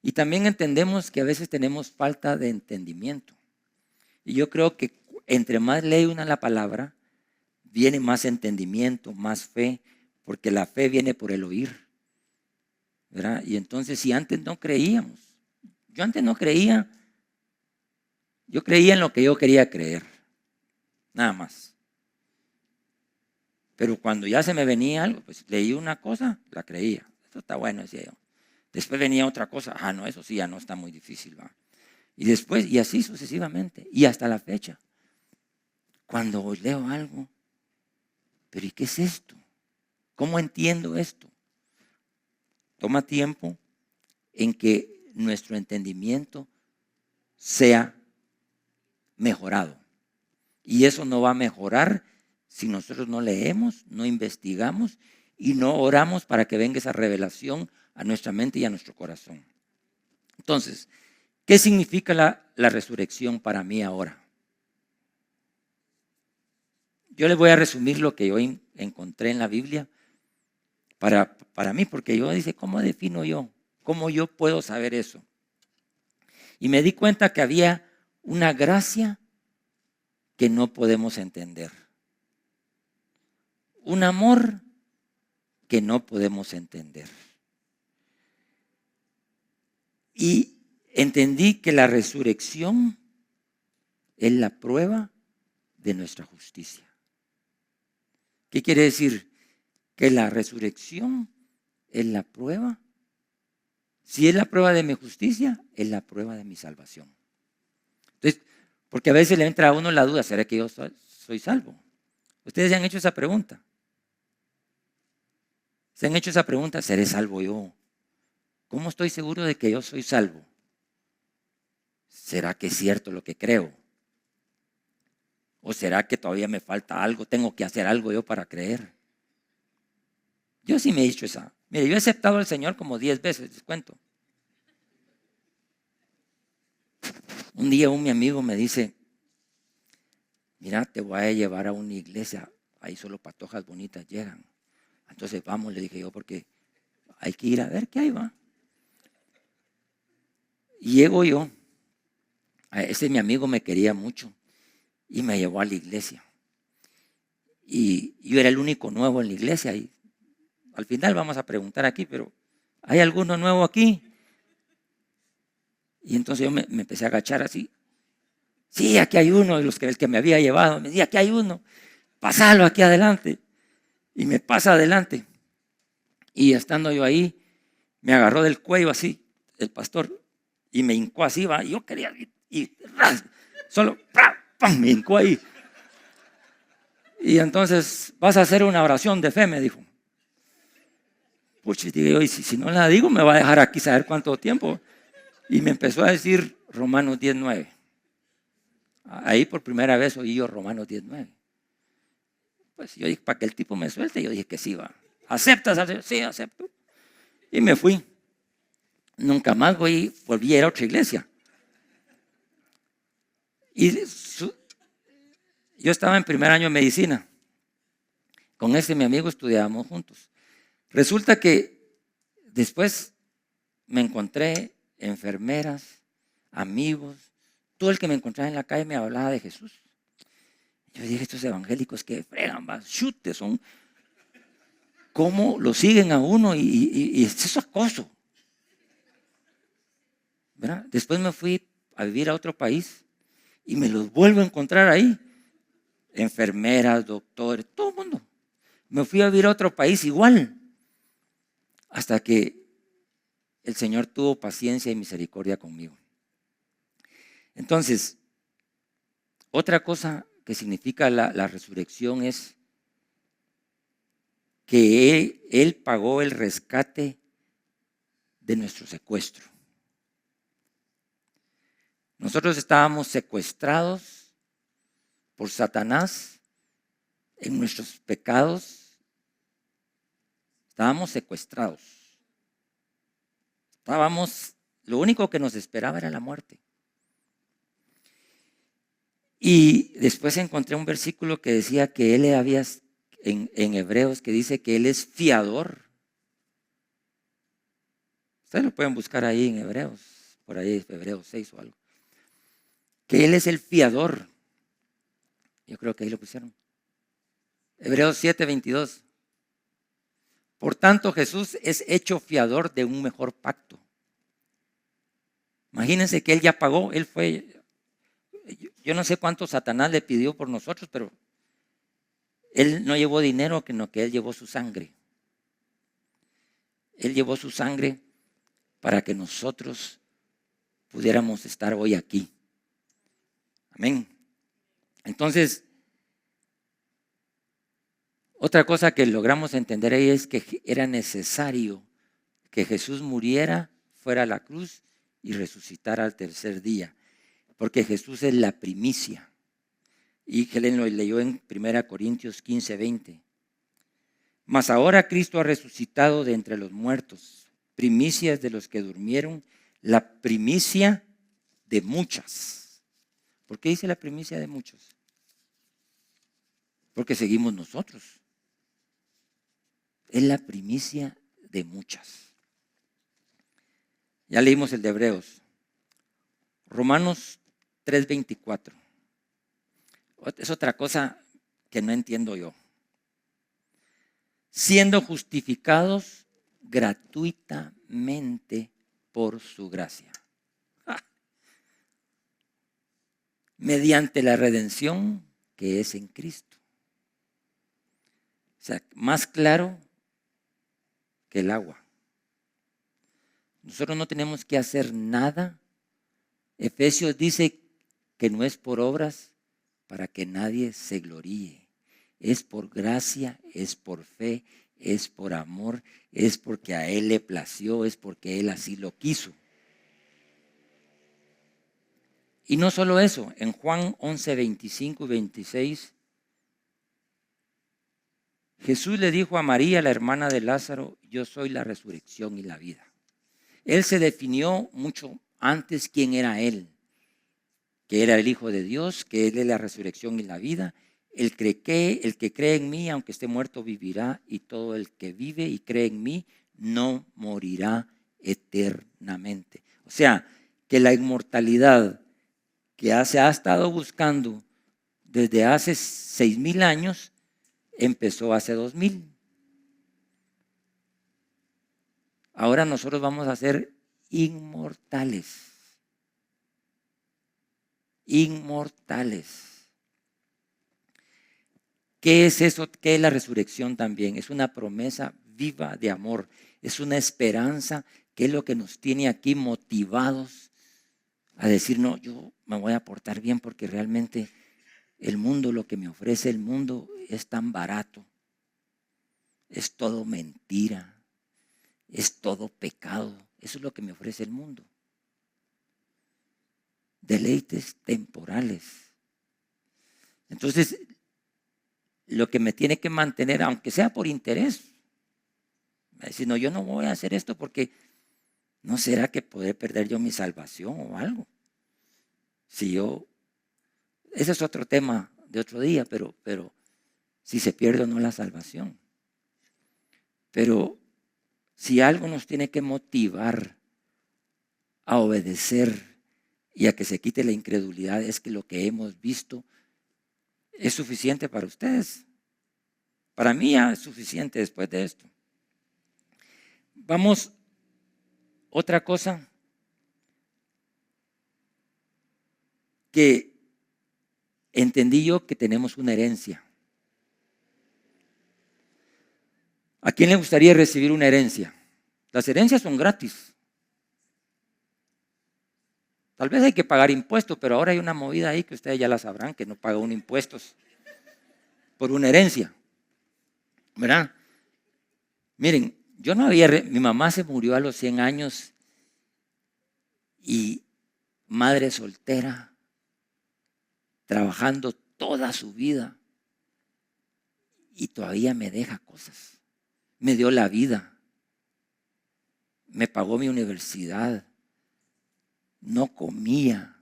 Speaker 1: Y también entendemos que a veces tenemos falta de entendimiento. Y yo creo que entre más lee una la palabra, viene más entendimiento, más fe, porque la fe viene por el oír, ¿verdad? Y entonces si antes no creíamos, yo antes no creía, yo creía en lo que yo quería creer, nada más. Pero cuando ya se me venía algo, pues leí una cosa, la creía. Esto está bueno, decía yo. Después venía otra cosa, no, eso sí ya no está muy difícil, ¿va? Y después, y así sucesivamente, y hasta la fecha. Cuando leo algo, pero ¿y qué es esto? ¿Cómo entiendo esto? Toma tiempo en que nuestro entendimiento sea mejorado. Y eso no va a mejorar si nosotros no leemos, no investigamos y no oramos para que venga esa revelación a nuestra mente y a nuestro corazón. Entonces, ¿qué significa la resurrección para mí ahora? Yo les voy a resumir lo que yo encontré en la Biblia para mí, porque yo dice, ¿cómo defino yo? ¿Cómo yo puedo saber eso? Y me di cuenta que había una gracia que no podemos entender. Un amor que no podemos entender. Y entendí que la resurrección es la prueba de nuestra justicia. ¿Qué quiere decir? Que la resurrección es la prueba. Si es la prueba de mi justicia, es la prueba de mi salvación. Entonces, porque a veces le entra a uno la duda, ¿será que yo soy salvo? ¿Ustedes se han hecho esa pregunta? ¿Se han hecho esa pregunta? ¿Seré salvo yo? ¿Cómo estoy seguro de que yo soy salvo? ¿Será que es cierto lo que creo? ¿O será que todavía me falta algo? ¿Tengo que hacer algo yo para creer? Yo sí me he dicho esa. Mire, yo he aceptado al Señor como 10 veces, les cuento. Un día mi amigo me dice, mira, te voy a llevar a una iglesia, ahí solo patojas bonitas llegan. Entonces vamos, le dije yo, porque hay que ir a ver qué hay, va. Y llego yo, ese mi amigo me quería mucho y me llevó a la iglesia. Y yo era el único nuevo en la iglesia y al final vamos a preguntar aquí, pero ¿hay alguno nuevo aquí? Y entonces yo me empecé a agachar así. Sí, aquí hay uno de el que me había llevado. Me decía, aquí hay uno, pásalo aquí adelante. Y me pasa adelante. Y estando yo ahí, me agarró del cuello así, el pastor, y me hincó así, va. Y yo quería, solo, ¡pam! Me hincó ahí. Y entonces, vas a hacer una oración de fe, me dijo. Pucha, digo yo, y si no la digo, me va a dejar aquí saber cuánto tiempo. Y me empezó a decir Romanos 10:9. Ahí por primera vez oí yo Romanos 10:9. Pues yo dije, para que el tipo me suelte, yo dije que sí, va. ¿Aceptas? Sí, acepto. Y me fui. Nunca más volví a ir a otra iglesia. Y yo estaba en primer año de medicina. Con este mi amigo estudiábamos juntos. Resulta que después me encontré enfermeras, amigos, todo el que me encontraba en la calle me hablaba de Jesús. Yo dije, estos evangélicos que fregan, chutes, son, cómo lo siguen a uno y es eso acoso. ¿Verdad? Después me fui a vivir a otro país y me los vuelvo a encontrar ahí. Enfermeras, doctores, todo el mundo. Me fui a vivir a otro país igual, hasta que el Señor tuvo paciencia y misericordia conmigo. Entonces, otra cosa que significa la resurrección es que Él pagó el rescate de nuestro secuestro. Nosotros estábamos secuestrados por Satanás en nuestros pecados. Estábamos secuestrados. Lo único que nos esperaba era la muerte. Y después encontré un versículo que decía que Él había, en Hebreos, que dice que Él es fiador. Ustedes lo pueden buscar ahí en Hebreos, por ahí Hebreos 6 o algo. Que Él es el fiador. Yo creo que ahí lo pusieron. Hebreos 7:22. Por tanto, Jesús es hecho fiador de un mejor pacto. Imagínense que Él ya pagó, Él fue. Yo no sé cuánto Satanás le pidió por nosotros, pero Él no llevó dinero, sino que Él llevó su sangre. Él llevó su sangre para que nosotros pudiéramos estar hoy aquí. Amén. Entonces, otra cosa que logramos entender ahí es que era necesario que Jesús muriera, fuera a la cruz y resucitara al tercer día, porque Jesús es la primicia. Y Helen lo leyó en 1 Corintios 15:20. Mas ahora Cristo ha resucitado de entre los muertos, primicias de los que durmieron, la primicia de muchas. ¿Por qué dice la primicia de muchos? Porque seguimos nosotros. Es la primicia de muchas. Ya leímos el de Hebreos. Romanos 3:24. Es otra cosa que no entiendo yo. Siendo justificados gratuitamente por su gracia. Mediante la redención que es en Cristo. O sea, más claro que el agua. Nosotros no tenemos que hacer nada. Efesios dice que no es por obras para que nadie se gloríe. Es por gracia, es por fe, es por amor, es porque a Él le plació, es porque Él así lo quiso. Y no solo eso, en Juan 11:25 y 26, Jesús le dijo a María, la hermana de Lázaro, yo soy la resurrección y la vida. Él se definió mucho antes quién era Él, que era el Hijo de Dios, que Él es la resurrección y la vida. El que cree en mí, aunque esté muerto, vivirá, y todo el que vive y cree en mí no morirá eternamente. O sea, que la inmortalidad que se ha estado buscando desde hace 6,000 años, empezó hace 2,000. Ahora nosotros vamos a ser inmortales. Inmortales. ¿Qué es eso? ¿Qué es la resurrección también? Es una promesa viva de amor. Es una esperanza que es lo que nos tiene aquí motivados a decir, no, yo me voy a portar bien porque realmente el mundo, lo que me ofrece el mundo es tan barato. Es todo mentira. Es todo pecado. Eso es lo que me ofrece el mundo. Deleites temporales. Entonces, lo que me tiene que mantener, aunque sea por interés, decir, no, yo no voy a hacer esto porque no será que podré perder yo mi salvación o algo. Ese es otro tema de otro día, pero si se pierde o no la salvación. Pero si algo nos tiene que motivar a obedecer y a que se quite la incredulidad, es que lo que hemos visto es suficiente para ustedes. Para mí ya es suficiente después de esto. Vamos, otra cosa que entendí yo, que tenemos una herencia. ¿A quién le gustaría recibir una herencia? Las herencias son gratis. Tal vez hay que pagar impuestos, pero ahora hay una movida ahí que ustedes ya la sabrán, que no paga uno impuestos por una herencia, ¿verdad? Miren, yo no había, mi mamá se murió a los 100 años y madre soltera, trabajando toda su vida y todavía me deja cosas. Me dio la vida, me pagó mi universidad, no comía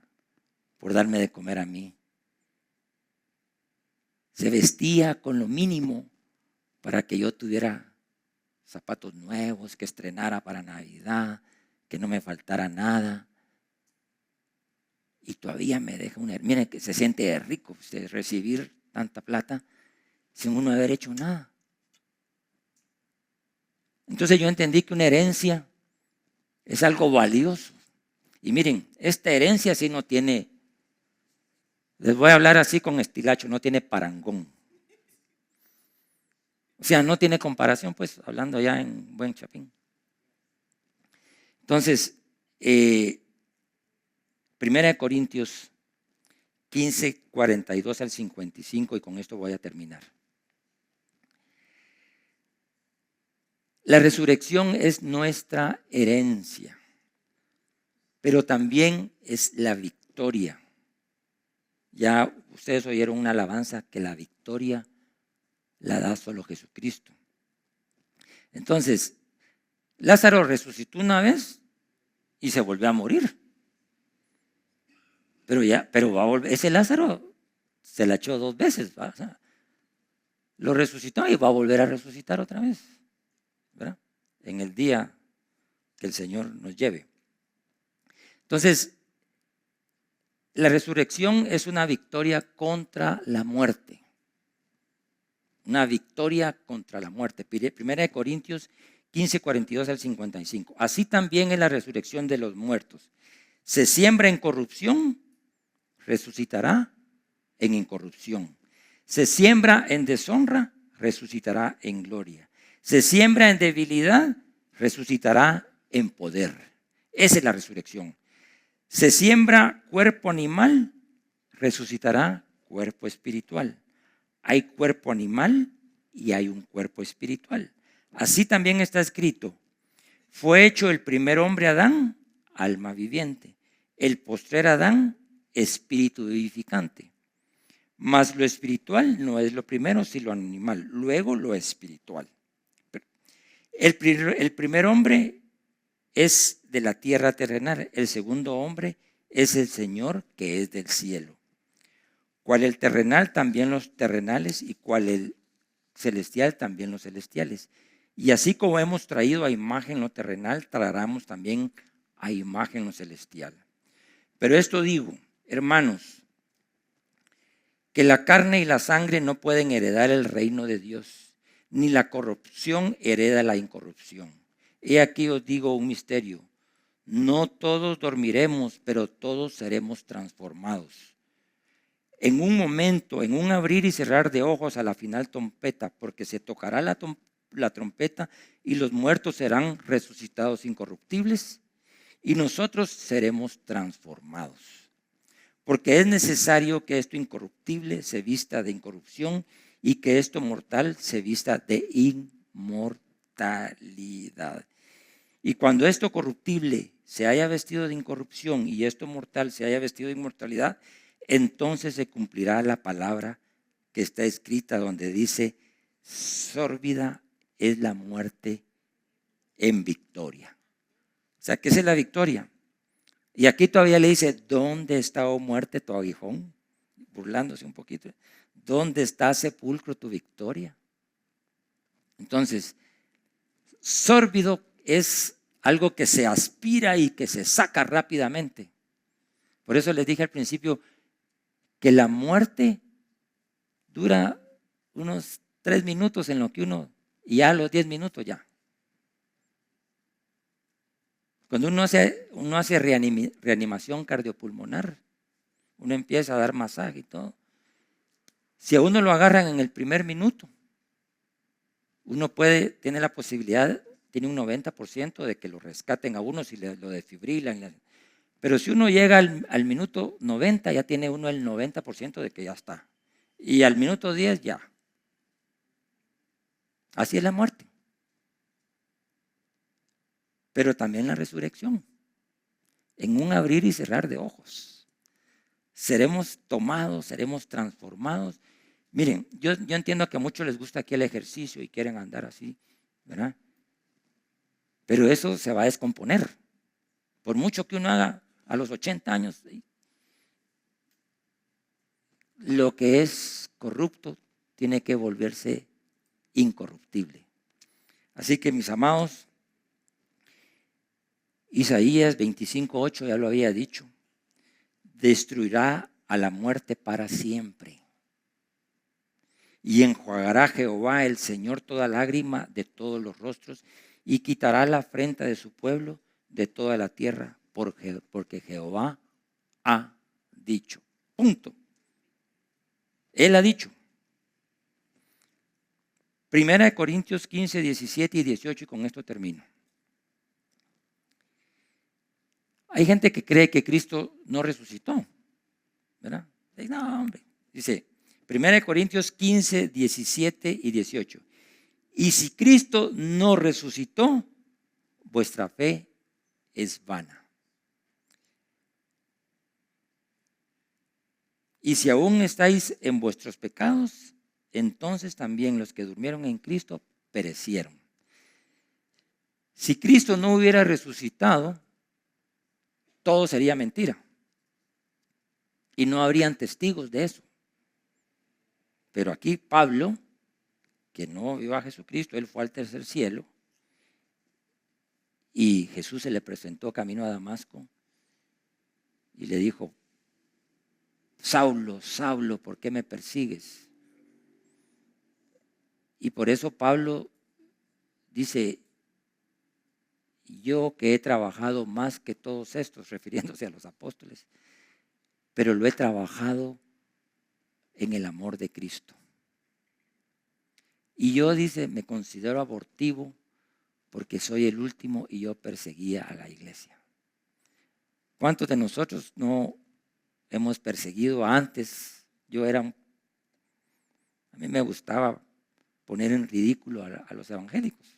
Speaker 1: por darme de comer a mí. Se vestía con lo mínimo para que yo tuviera zapatos nuevos, que estrenara para Navidad, que no me faltara nada. Y todavía me deja una... Miren que se siente rico usted recibir tanta plata sin uno haber hecho nada. Entonces yo entendí que una herencia es algo valioso. Y miren, esta herencia sí no tiene, les voy a hablar así con estilacho, no tiene parangón. O sea, no tiene comparación, pues, hablando ya en buen chapín. Entonces, 1 Corintios 15, 42 al 55, y con esto voy a terminar. La resurrección es nuestra herencia, pero también es la victoria. Ya ustedes oyeron una alabanza que la victoria la da solo Jesucristo. Entonces, Lázaro resucitó una vez y se volvió a morir. Pero va a volver. Ese Lázaro se la echó 2 veces, ¿va? O sea, lo resucitó y va a volver a resucitar otra vez, ¿verdad? En el día que el Señor nos lleve. Entonces, la resurrección es una victoria contra la muerte. Una victoria contra la muerte. 1 Corintios 15, 42 al 55. Así también es la resurrección de los muertos. Se siembra en corrupción, resucitará en incorrupción. Se siembra en deshonra, resucitará en gloria. Se siembra en debilidad, resucitará en poder. Esa es la resurrección. Se siembra cuerpo animal, resucitará cuerpo espiritual. Hay cuerpo animal y hay un cuerpo espiritual. Así también está escrito: fue hecho el primer hombre Adán, alma viviente. El postrer Adán, espíritu vivificante. Mas lo espiritual no es lo primero, sino lo animal, luego lo espiritual. El primer hombre es de la tierra terrenal, el segundo hombre es el Señor que es del cielo. Cual el terrenal, también los terrenales, y cual el celestial, también los celestiales. Y así como hemos traído a imagen lo terrenal, traeremos también a imagen lo celestial. Pero esto digo, hermanos, que la carne y la sangre no pueden heredar el reino de Dios, ni la corrupción hereda la incorrupción. He aquí os digo un misterio: no todos dormiremos, pero todos seremos transformados. En un momento, en un abrir y cerrar de ojos, a la final trompeta, porque se tocará la trompeta y los muertos serán resucitados incorruptibles y nosotros seremos transformados. Porque es necesario que esto incorruptible se vista de incorrupción y que esto mortal se vista de inmortalidad. Y cuando esto corruptible se haya vestido de incorrupción y esto mortal se haya vestido de inmortalidad, entonces se cumplirá la palabra que está escrita donde dice: sórbida es la muerte en victoria. O sea, ¿qué es la victoria? Y aquí todavía le dice: ¿dónde está, oh muerte, tu aguijón? Burlándose un poquito. ¿Dónde está, sepulcro, tu victoria? Entonces, sórbido es algo que se aspira y que se saca rápidamente. Por eso les dije al principio que la muerte dura unos 3 minutos en lo que y ya a los 10 minutos ya. Cuando uno hace reanimación cardiopulmonar, uno empieza a dar masaje y todo. Si a uno lo agarran en el primer minuto, uno tiene la posibilidad, tiene un 90% de que lo rescaten a uno si lo desfibrilan. Pero si uno llega al minuto 90, ya tiene uno el 90% de que ya está. Y al minuto 10 ya. Así es la muerte. Pero también la resurrección. En un abrir y cerrar de ojos. Seremos tomados, seremos transformados. Miren, yo entiendo que a muchos les gusta aquí el ejercicio y quieren andar así, ¿verdad? Pero eso se va a descomponer. Por mucho que uno haga a los 80 años, lo que es corrupto tiene que volverse incorruptible. Así que, mis amados, Isaías 25:8 ya lo había dicho, destruirá a la muerte para siempre. Y enjuagará Jehová el Señor toda lágrima de todos los rostros y quitará la afrenta de su pueblo de toda la tierra, porque Jehová ha dicho. Punto. Él ha dicho. 1 Corintios 15, 17 y 18, y con esto termino. Hay gente que cree que Cristo no resucitó, ¿verdad? No, hombre. Dice 1 Corintios 15, 17 y 18. Y si Cristo no resucitó, vuestra fe es vana. Y si aún estáis en vuestros pecados, entonces también los que durmieron en Cristo perecieron. Si Cristo no hubiera resucitado, todo sería mentira. Y no habrían testigos de eso. Pero aquí Pablo, que no vio a Jesucristo, él fue al tercer cielo. Y Jesús se le presentó camino a Damasco. Y le dijo, Saulo, Saulo, ¿por qué me persigues? Y por eso Pablo dice, yo que he trabajado más que todos estos, refiriéndose a los apóstoles, pero lo he trabajado en el amor de Cristo. Y yo, dice, me considero abortivo porque soy el último y yo perseguía a la iglesia. ¿Cuántos de nosotros no hemos perseguido antes? A mí me gustaba poner en ridículo a los evangélicos.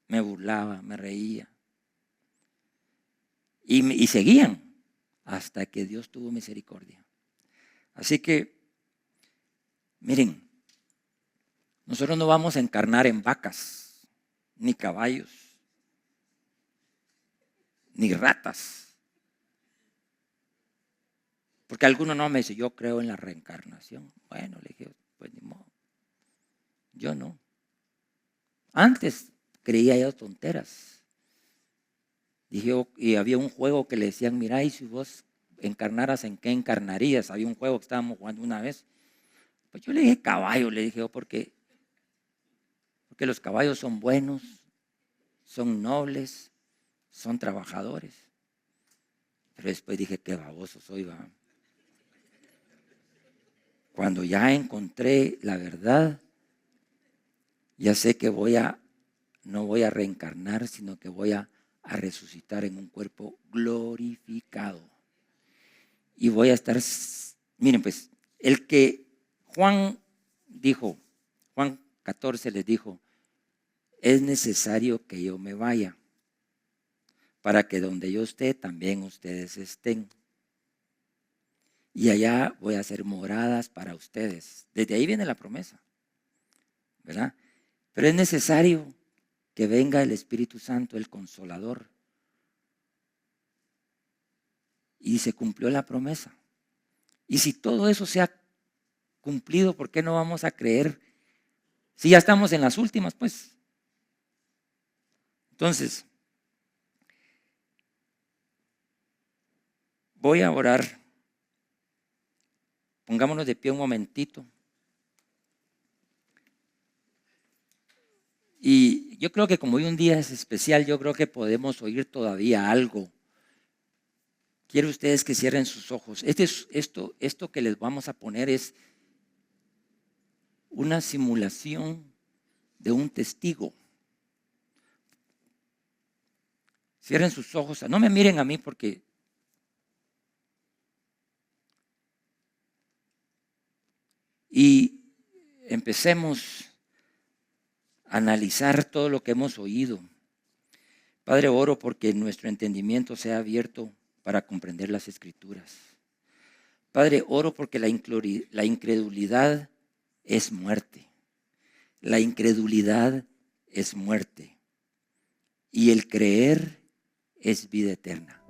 Speaker 1: Me burlaba, me reía. Y seguían hasta que Dios tuvo misericordia. Así que, miren, nosotros no vamos a encarnar en vacas, ni caballos, ni ratas. Porque alguno no me dice, yo creo en la reencarnación. Bueno, le dije, pues ni modo. Yo no. Antes creía yo tonteras. Dije, y había un juego que le decían, mira, y si vos encarnaras, ¿en qué encarnarías? Había un juego que estábamos jugando una vez. Pues yo le dije caballo, le dije, porque los caballos son buenos, son nobles, son trabajadores. Pero después dije, qué baboso soy, va. Cuando ya encontré la verdad, ya sé que no voy a reencarnar, sino que voy a resucitar en un cuerpo glorificado. Y voy a estar, miren pues, el que Juan 14 les dijo, es necesario que yo me vaya, para que donde yo esté, también ustedes estén. Y allá voy a hacer moradas para ustedes. Desde ahí viene la promesa, ¿verdad? Pero es necesario que venga el Espíritu Santo, el Consolador. Y se cumplió la promesa. Y si todo eso se ha cumplido, ¿por qué no vamos a creer? Si ya estamos en las últimas, pues. Entonces, voy a orar. Pongámonos de pie un momentito. Y yo creo que como hoy un día es especial, yo creo que podemos oír todavía algo. Quiero ustedes que cierren sus ojos. Esto que les vamos a poner es una simulación de un testigo. Cierren sus ojos. No me miren a mí porque y empecemos a analizar todo lo que hemos oído. Padre, oro porque nuestro entendimiento sea abierto para comprender las Escrituras. Padre, oro porque la incredulidad es muerte. La incredulidad es muerte. Y el creer es vida eterna.